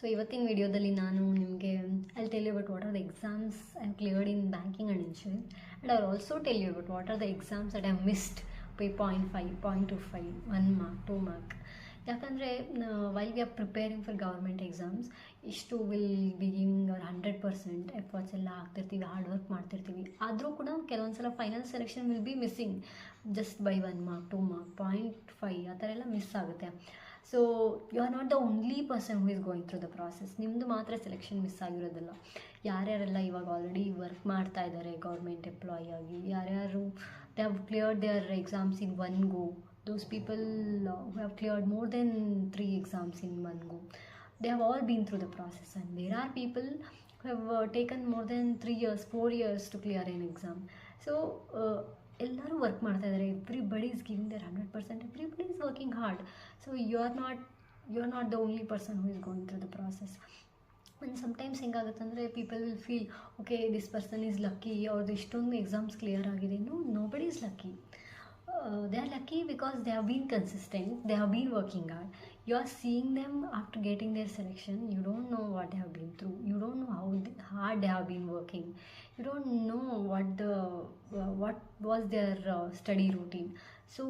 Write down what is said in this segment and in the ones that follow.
So ಇವತ್ತಿನ ವಿಡಿಯೋದಲ್ಲಿ ನಾನು ನಿಮಗೆ I tell you about what are the exams I have cleared in banking and insurance and I also tell you about what are the exams that I missed by 0.5, 0.25, 1 mark, 2 mark. ಯಾಕಂದರೆ while we are preparing for government exams ಇಷ್ಟು will be giving ಅವ್ರ 100% efforts ಎಲ್ಲ ಹಾಕ್ತಿರ್ತೀವಿ, hard work ಮಾಡ್ತಿರ್ತೀವಿ. ಆದರೂ ಕೂಡ ಕೆಲವೊಂದು ಸಲ final selection will be missing just by 1 mark, 2 mark, 0.5 ಆ ಥರ ಎಲ್ಲ ಮಿಸ್ ಆಗುತ್ತೆ. So you are not the only person who is going through the process. ನಿಮ್ಮದು ಮಾತ್ರ ಸೆಲೆಕ್ಷನ್ ಮಿಸ್ ಆಗಿರೋದಿಲ್ಲ. ಯಾರ್ಯಾರೆಲ್ಲ ಇವಾಗ ಆಲ್ರೆಡಿ ವರ್ಕ್ ಮಾಡ್ತಾ ಇದ್ದಾರೆ ಗೌರ್ಮೆಂಟ್ ಎಂಪ್ಲಾಯಿ ಆಗಿ, ಯಾರ್ಯಾರು they have cleared their exams in one go, those people who have cleared more than 3 exams in one go, they have all been through the process, and there are people who have taken more than 3 years, 4 years to clear an exam. So ಎಲ್ಲರೂ work ಮಾಡ್ತಾ ಇದ್ದಾರೆ, everybody is giving their 100%, everybody is working hard. So you are not the only person who is going through the process. And sometimes ಹೆಂಗಾಗುತ್ತೆ ಅಂದರೆ people will feel okay this person is lucky, ಅವ್ರದ್ದು ಇಷ್ಟೊಂದು exams clear ಆಗಿದೆ. Nobody is lucky. They are lucky because they have been consistent, they have been working hard. You are seeing them after getting their selection, you don't know what they have been through, you don't know how hard they have been working, you don't know what was their study routine. So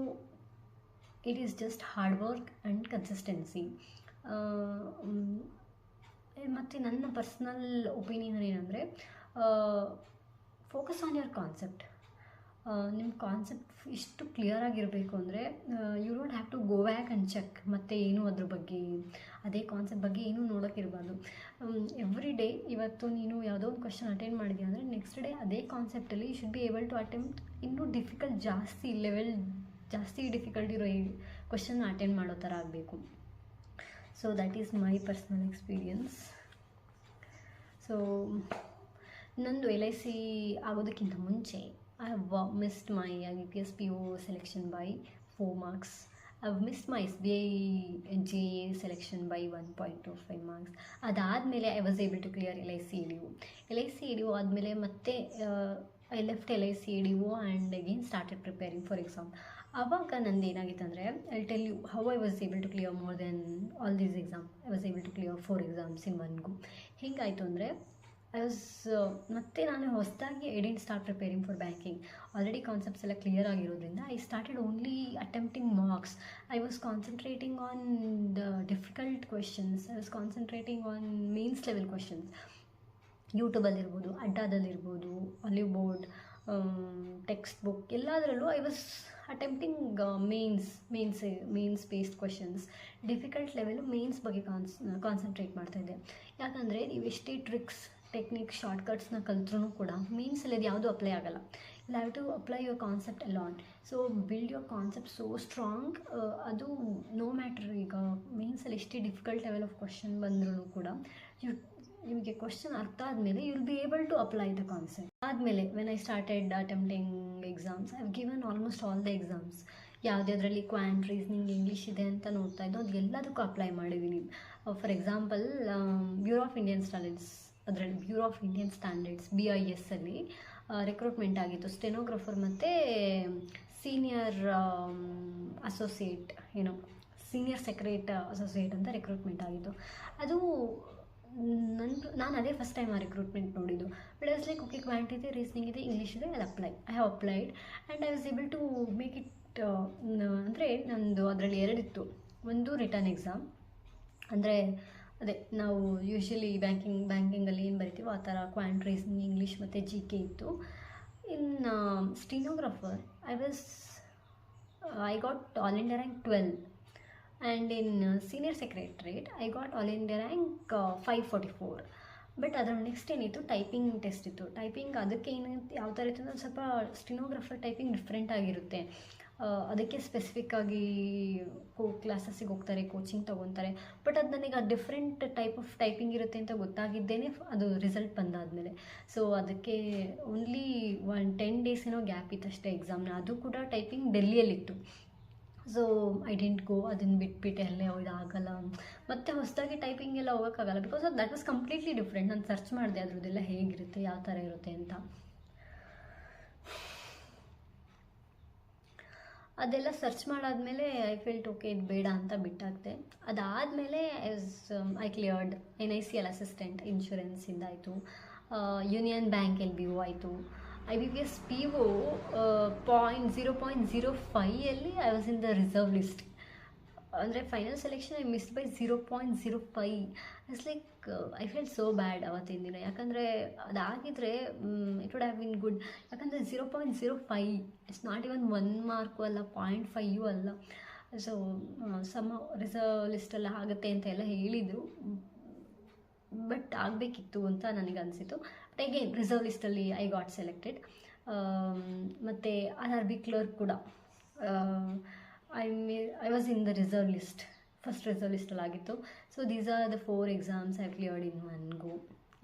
it is just hard work and consistency. ಮತ್ತು ನನ್ನ personal opinion ಏನಂದರೆ focus on your concept. ನಿಮ್ಮ concept ಇಷ್ಟು clear ಆಗಿರಬೇಕು ಅಂದರೆ you don't have to go back and check ಮತ್ತು ಏನು ಅದ್ರ ಬಗ್ಗೆ ಅದೇ ಕಾನ್ಸೆಪ್ಟ್ ಬಗ್ಗೆ ಏನೂ ನೋಡೋಕ್ಕಿರಬಾರ್ದು. ಎವ್ರಿ ಡೇ ಇವತ್ತು ನೀನು ಯಾವುದೋ ಒಂದು ಕ್ವಶನ್ ಅಟೆಂಡ್ ಮಾಡಿದ್ಯಾ ಅಂದರೆ ನೆಕ್ಸ್ಟ್ ಡೇ ಅದೇ ಕಾನ್ಸೆಪ್ಟಲ್ಲಿ you should be able to attempt ಇನ್ನೂ ಜಾಸ್ತಿ ಡಿಫಿಕಲ್ಟ್ ಇರೋ ಕ್ವಶನ್ ಅಟೆಂಡ್ ಮಾಡೋ ಥರ ಆಗಬೇಕು. So that is my personal experience. So ನಂದು LIC ಆಗೋದಕ್ಕಿಂತ ಮುಂಚೆ I have missed my IBPS PO selection by 4 marks. I have missed my SBI JA selection by 1.25 marks. ಅದಾದಮೇಲೆ I was able to clear LIC EDO ಆದಮೇಲೆ ಮತ್ತೆ I left LIC EDO and again started preparing for exam. ಆವಾಗ ನಂದು ಏನಾಗಿತ್ತು ಅಂದರೆ I'll tell you how I was able to clear more than all these exams. I was able to clear 4 exams in one go. ಹೆಂಗಾಯಿತು ಅಂದರೆ ನಾನು ಹೊಸದಾಗಿ I didn't start preparing for banking. Already concepts ಎಲ್ಲ clear ಆಗಿರೋದ್ರಿಂದ I started only attempting marks. I was concentrating on the difficult questions, I was concentrating on mains level questions. ಯೂಟ್ಯೂಬಲ್ಲಿರ್ಬೋದು, ಅಡ್ಡಾದಲ್ಲಿರ್ಬೋದು, Oliveboard, text book ಎಲ್ಲದರಲ್ಲೂ I was attempting mains based questions. Difficult level mains ಬಗ್ಗೆ concentrate ಮಾಡ್ತಾಯಿದ್ದೆ. ಯಾಕಂದರೆ ನೀವು ಎಷ್ಟೇ tricks, technique, ಶಾರ್ಟ್ಕಟ್ಸ್ನ ಕಲ್ತ್ರೂ ಕೂಡ ಮೇನ್ಸಲ್ಲಿ ಅದು ಯಾವುದೂ ಅಪ್ಲೈ ಆಗೋಲ್ಲ. You have to apply your concept alone. So build your concept so strong. ಅದು ನೋ ಮ್ಯಾಟ್ರ್ ಈಗ ಮೇನ್ಸಲ್ಲಿ ಎಷ್ಟೇ ಡಿಫಿಕಲ್ಟ್ ಲೆವೆಲ್ ಆಫ್ ಕ್ವಶನ್ ಬಂದ್ರೂ ಕೂಡ ನಿಮಗೆ ಕ್ವಶನ್ ಅರ್ಥ ಆದಮೇಲೆ you will be able to apply the concept. ಆದಮೇಲೆ when I started attempting exams I have given almost all the exams. ಯಾವುದ್ಯಾವುದರಲ್ಲಿ ಕ್ವಾಂಟ್, ರೀಸ್ನಿಂಗ್, ಇಂಗ್ಲೀಷ್ ಇದೆ ಅಂತ ನೋಡ್ತಾ ಇದ್ದೋ ಅದು ಎಲ್ಲದಕ್ಕೂ ಅಪ್ಲೈ ಮಾಡಿದ್ದೀನಿ. For example bureau of Indian standards, ಅದರಲ್ಲಿ bureau of Indian standards BIS ಅಲ್ಲಿ ರಿಕ್ರೂಟ್ಮೆಂಟ್ ಆಗಿತ್ತು. ಸ್ಟೆನೋಗ್ರಾಫರ್ ಮತ್ತು senior associate senior secret associate ಅಂತ ರಿಕ್ರೂಟ್ಮೆಂಟ್ ಆಗಿತ್ತು. ಅದು ನಾನು ಅದೇ ಫಸ್ಟ್ ಟೈಮ್ ಆ ರಿಕ್ರೂಟ್ಮೆಂಟ್ ನೋಡಿದ್ದು. But I was like okay, quant ಇದೆ, ರೀಸ್ನಿಂಗ್ ಇದೆ, ಇಂಗ್ಲೀಷ್ ಇದೆ, I have applied and I was able to make it. ಅಂದರೆ ನಂದು ಅದರಲ್ಲಿ 2 ಇತ್ತು. ಒಂದು ರಿಟರ್ನ್ ಎಕ್ಸಾಮ್, ಅಂದರೆ ಅದೇ ನಾವು ಯೂಶ್ವಲಿ ಬ್ಯಾಂಕಿಂಗಲ್ಲಿ ಏನು ಬರಿತೀವೋ ಆ ಥರ ಕ್ವಾಂಟ್, ರೀಸ್ನಿಂಗ್, ಇಂಗ್ಲೀಷ್ ಮತ್ತು GK ಇತ್ತು. ಇನ್ನು stenographer I got all India rank 12 and in senior secretariat I got all India rank 544. ಬಟ್ ಅದರ ನೆಕ್ಸ್ಟ್ ಏನಿತ್ತು, ಟೈಪಿಂಗ್ ಟೆಸ್ಟ್ ಇತ್ತು. ಟೈಪಿಂಗ್ ಅದಕ್ಕೆ ಯಾವ ಥರ ಇತ್ತು ಅಂದರೆ ಸ್ವಲ್ಪ ಸ್ಟಿನೋಗ್ರಾಫರ್ ಟೈಪಿಂಗ್ ಡಿಫ್ರೆಂಟ್ ಆಗಿರುತ್ತೆ. ಅದಕ್ಕೆ ಸ್ಪೆಸಿಫಿಕ್ಕಾಗಿ ಕ್ಲಾಸಸ್ಸಿಗೆ ಹೋಗ್ತಾರೆ, ಕೋಚಿಂಗ್ ತೊಗೊತಾರೆ. ಬಟ್ ಅದು ನನಗೆ ಆ ಡಿಫ್ರೆಂಟ್ ಟೈಪ್ ಆಫ್ ಟೈಪಿಂಗ್ ಇರುತ್ತೆ ಅಂತ ಗೊತ್ತಾಗಿದ್ದೇನೆ ಅದು ರಿಸಲ್ಟ್ ಬಂದಾದಮೇಲೆ. ಸೊ ಅದಕ್ಕೆ ಓನ್ಲಿ 10 days ಏನೋ ಗ್ಯಾಪ್ ಇತ್ತು ಅಷ್ಟೇ ಎಕ್ಸಾಮ್ನ. ಅದು ಕೂಡ ಟೈಪಿಂಗ್ ಡೆಲ್ಲಿಯಲ್ಲಿತ್ತು. ಸೊ ಐ ಡಿಂಟ್ ಗೋ. ಅದನ್ನು ಬಿಟ್ಬಿಟ್ಟೆ, ಅಲ್ಲೇ ಆಗಲ್ಲ, ಮತ್ತು ಹೊಸದಾಗಿ ಟೈಪಿಂಗ್ ಎಲ್ಲ ಹೋಗೋಕ್ಕಾಗಲ್ಲ. Because that was completely different. ನಾನು ಸರ್ಚ್ ಮಾಡಿದೆ ಅದ್ರದ್ದೆಲ್ಲ ಹೇಗಿರುತ್ತೆ, ಯಾವ ಥರ ಇರುತ್ತೆ ಅಂತ. ಅದೆಲ್ಲ ಸರ್ಚ್ ಮಾಡಾದಮೇಲೆ ಐ ಫೆಲ್ಟ್ ಓಕೆ ಇದು ಬೇಡ ಅಂತ ಬಿಟ್ಟಾಕ್ದೆ. ಅದಾದಮೇಲೆ ಐ ಕ್ಲಿಯರ್ಡ್ NICL ಅಸಿಸ್ಟೆಂಟ್ ಇನ್ಶೂರೆನ್ಸಿಂದ ಆಯಿತು, ಯೂನಿಯನ್ ಬ್ಯಾಂಕ್ LBO ಆಯಿತು, IBPS PO 0.05 I was in the reserve list. ಅಂದರೆ final selection I missed by 0.05. It's like I feel so bad ಅವತ್ತಿನ ದಿನ. ಯಾಕಂದರೆ ಅದಾಗಿದ್ದರೆ it would have been good. ಯಾಕಂದರೆ 0.05 it's not even 1 mark ಅಲ್ಲ, 0.5 ಅಲ್ಲ. So reserve ಲಿಸ್ಟೆಲ್ಲ ಆಗುತ್ತೆ ಅಂತ ಎಲ್ಲ ಹೇಳಿದರು, ಬಟ್ ಆಗಬೇಕಿತ್ತು ಅಂತ ನನಗೆ ಅನಿಸಿತು. ಬಟ್ ಅಗೇನ್ ರಿಸರ್ವ್ ಲಿಸ್ಟಲ್ಲಿ ಐ ಗಾಟ್ ಸೆಲೆಕ್ಟೆಡ್. ಮತ್ತು RRB ಕ್ಲರ್ಕ್ ಕೂಡ I was in the reserve list, first reserve listಲ್ಲಿ ಆಗಿತ್ತು. So these are the 4 exams I cleared in one go.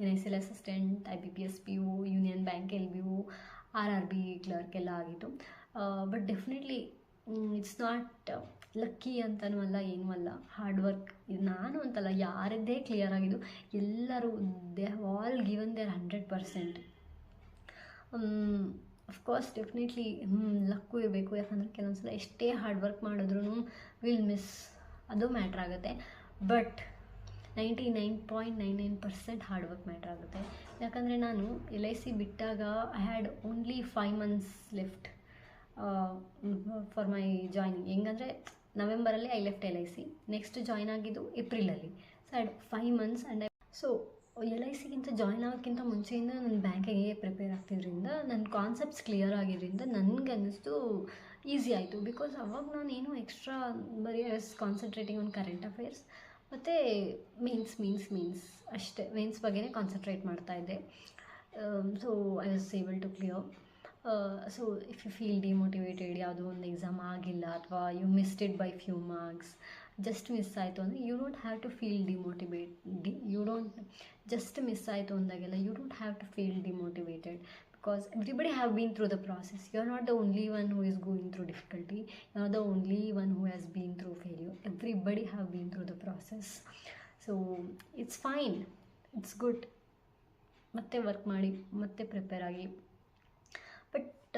NICL assistant, IBPS PO, union bank LBO, RRB clerk ಎಲ್ಲ ಆಗಿತ್ತು. ಬಟ್ definitely it's not lucky ಅಂತನೂ ಅಲ್ಲ, ಏನೂ ಅಲ್ಲ, hard work. ನಾನು ಅಂತಲ್ಲ, ಯಾರದ್ದೇ ಕ್ಲಿಯರ್ ಆಗಿದ್ದು ಎಲ್ಲರೂ they have all given their 100%. Of course definitely luck ಇರಬೇಕು. ಯಾಕಂದರೆ ಕೆಲವೊಂದು ಸಲ ಎಷ್ಟೇ ಹಾರ್ಡ್ ವರ್ಕ್ ಮಾಡಿದ್ರೂ ವಿಲ್ ಮಿಸ್, ಅದು ಮ್ಯಾಟ್ರ್ ಆಗುತ್ತೆ. ಬಟ್ 99.99% ಹಾರ್ಡ್ ವರ್ಕ್ ಮ್ಯಾಟ್ರ್ ಆಗುತ್ತೆ. ಯಾಕಂದರೆ ನಾನು LIC ಬಿಟ್ಟಾಗ I had only 5 months left for my joining. ಹೆಂಗಂದರೆ ನವೆಂಬರಲ್ಲಿ I left LIC, next join ಆಗಿದ್ದು ಏಪ್ರಿಲಲ್ಲಿ. So I had 5 months and LICಗಿಂತ ಜಾಯ್ನ್ ಆಗೋಕ್ಕಿಂತ ಮುಂಚೆಯಿಂದ ನಾನು ಬ್ಯಾಂಕಿಗೆ ಪ್ರಿಪೇರ್ ಆಗ್ತಿದ್ರಿಂದ ನನ್ನ ಕಾನ್ಸೆಪ್ಟ್ಸ್ ಕ್ಲಿಯರ್ ಆಗಿದ್ದರಿಂದ ನನಗೆ ಅನ್ನಿಸ್ತು ಈಸಿ ಆಯಿತು. ಬಿಕಾಸ್ ಅವಾಗ ನಾನು ಏನು ಎಕ್ಸ್ಟ್ರಾ ಬರೀ ಕಾನ್ಸಂಟ್ರೇಟಿಂಗ್ ಆನ್ ಕರೆಂಟ್ ಅಫೇರ್ಸ್ ಮತ್ತು ಮೇನ್ಸ್ ಅಷ್ಟೇ, ಮೇನ್ಸ್ ಬಗ್ಗೆನೇ ಕಾನ್ಸಂಟ್ರೇಟ್ ಮಾಡ್ತಾಯಿದ್ದೆ. So I was able to clear. So if you feel demotivated, ಯಾವುದೋ ಒಂದು ಎಕ್ಸಾಮ್ ಆಗಿಲ್ಲ ಅಥವಾ you missed it by few marks, just miss ಆಯಿತು ಅಂದರೆ you don't have to feel just miss ಆಯಿತು ಅಂದಾಗೆಲ್ಲ you don't have to feel demotivated. Because everybody have been through the process. You are not the only one who is going through difficulty, you are the only one who has been through failure. Everybody have been through the process. So it's fine, it's good. ಮತ್ತೆ work ಮಾಡಿ, ಮತ್ತೆ prepare ಆಗಿ. But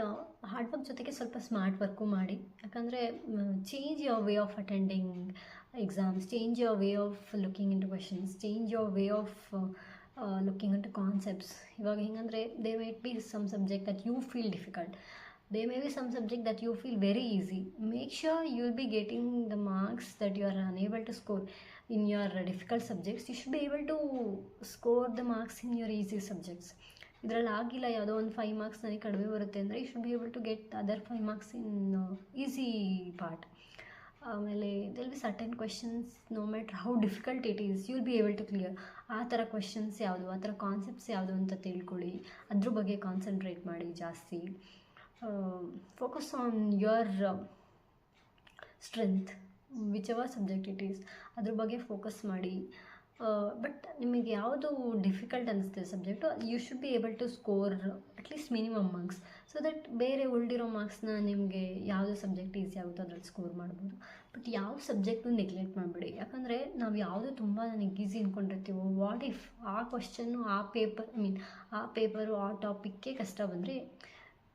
hard work ಜೊತೆಗೆ ಸ್ವಲ್ಪ smart work ಮಾಡಿ. ಯಾಕಂದರೆ change your way of attending exams, change your way of looking into questions, change your way of looking into concepts. ಇವಾಗ ಹೆಂಗಂದರೆ they might be some subject that you feel difficult, they may be some subject that you feel very easy. Make sure you will be getting the marks that you are unable to score in your difficult subjects. You should be able to score the marks in your easy subjects. ಇದರಲ್ಲಿ ಆಗಿಲ್ಲ, ಯಾವುದೋ ಒಂದು 5 marks ನನಗೆ ಕಡಿಮೆ ಬರುತ್ತೆ ಅಂದರೆ you should be able to get other 5 marks in easy part. ಆಮೇಲೆ there be certain questions, no matter how difficult it is, you will be able to clear. ಆ ಥರ ಕ್ವೆಶನ್ಸ್ ಯಾವುದು, ಆ ಥರ ಕಾನ್ಸೆಪ್ಟ್ಸ್ ಯಾವುದು ಅಂತ ತಿಳ್ಕೊಳ್ಳಿ, ಅದ್ರ ಬಗ್ಗೆ ಕಾನ್ಸಂಟ್ರೇಟ್ ಮಾಡಿ ಜಾಸ್ತಿ. Focus on your strength, whichever subject it is, ಅದ್ರ ಬಗ್ಗೆ ಫೋಕಸ್ ಮಾಡಿ. ಬಟ್ ನಿಮಗೆ ಯಾವುದು ಡಿಫಿಕಲ್ಟ್ ಅನ್ನಿಸ್ತದೆ subject, you should be able to score at least minimum marks, so that ಬೇರೆ ಉಳಿದಿರೋ ಮಾರ್ಕ್ಸ್ನ ನಿಮಗೆ ಯಾವುದು ಸಬ್ಜೆಕ್ಟ್ ಈಸಿ ಆಗುತ್ತೋ ಅದ್ರಲ್ಲಿ ಸ್ಕೋರ್ ಮಾಡ್ಬೋದು. ಬಟ್ ಯಾವ ಸಬ್ಜೆಕ್ಟು ನೆಗ್ಲೆಕ್ಟ್ ಮಾಡಬೇಡಿ. ಯಾಕಂದರೆ ನಾವು ಯಾವುದು ತುಂಬ ನನಗೆ ಈಸಿ ಅಂದ್ಕೊಂಡಿರ್ತೀವೋ, ವಾಟ್ ಇಫ್ ಆ ಕ್ವಶನ್ನು ಆ ಪೇಪರು ಆ ಟಾಪಿಕ್ಗೆ ಕಷ್ಟ ಬಂದರೆ,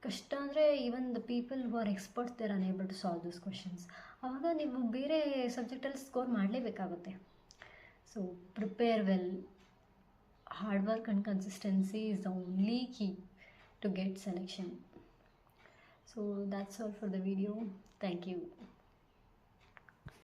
ಕಷ್ಟ ಅಂದರೆ even the people who are experts they are unable to solve those questions. ಆವಾಗ ನೀವು ಬೇರೆ ಸಬ್ಜೆಕ್ಟಲ್ಲಿ ಸ್ಕೋರ್ ಮಾಡಲೇಬೇಕಾಗುತ್ತೆ. So prepare well, hard work and consistency is the only key to get selection. So that's all for the video. Thank you.